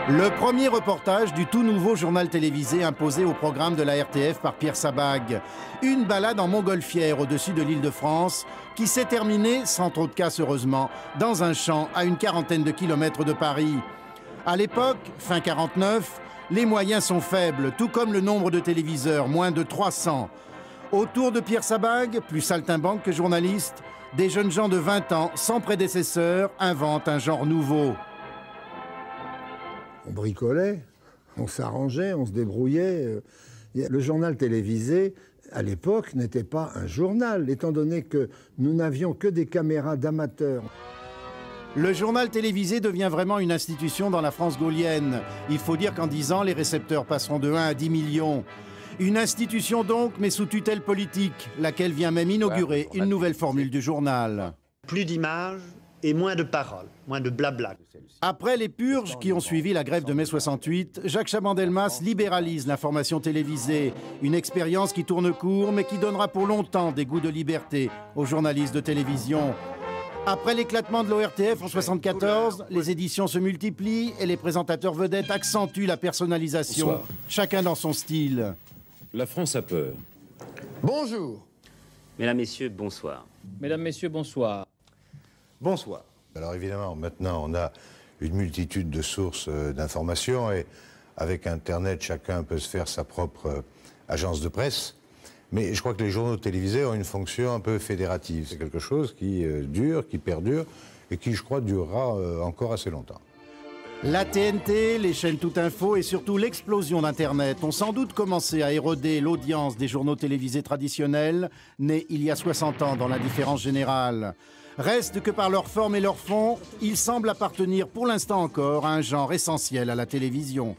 Le premier reportage du tout nouveau journal télévisé imposé au programme de la RTF par Pierre Sabag. Une balade en montgolfière au-dessus de l'Île-de-France qui s'est terminée, sans trop de casse heureusement, dans un champ à une quarantaine de kilomètres de Paris. À l'époque, fin 49, les moyens sont faibles, tout comme le nombre de téléviseurs, moins de 300. Autour de Pierre Sabag, plus saltimbanque que journaliste, des jeunes gens de 20 ans, sans prédécesseur, inventent un genre nouveau. On bricolait, on s'arrangeait, on se débrouillait. Le journal télévisé, à l'époque, n'était pas un journal, étant donné que nous n'avions que des caméras d'amateurs. Le journal télévisé devient vraiment une institution dans la France gaulienne. Il faut dire qu'en 10 ans, les récepteurs passeront de 1 à 10 millions. Une institution donc, mais sous tutelle politique, laquelle vient même inaugurer une nouvelle formule du journal. Plus d'images et moins de paroles, moins de blabla. Après les purges qui ont suivi la grève de mai 68, Jacques Chaban-Delmas libéralise l'information télévisée. Une expérience qui tourne court, mais qui donnera pour longtemps des goûts de liberté aux journalistes de télévision. Après l'éclatement de l'ORTF en 74, les éditions se multiplient et les présentateurs vedettes accentuent la personnalisation, Bonsoir. chacun dans son style. La France a peur. Bonjour. Mesdames, Messieurs, bonsoir. Mesdames, Messieurs, bonsoir. Bonsoir. Alors évidemment, maintenant, on a une multitude de sources d'informations et avec Internet, chacun peut se faire sa propre agence de presse. Mais je crois que les journaux télévisés ont une fonction un peu fédérative. C'est quelque chose qui dure, qui perdure et qui, je crois, durera encore assez longtemps. La TNT, les chaînes Tout Info et surtout l'explosion d'Internet ont sans doute commencé à éroder l'audience des journaux télévisés traditionnels, nés il y a 60 ans dans l'indifférence générale. Reste que par leur forme et leur fond, ils semblent appartenir pour l'instant encore à un genre essentiel à la télévision.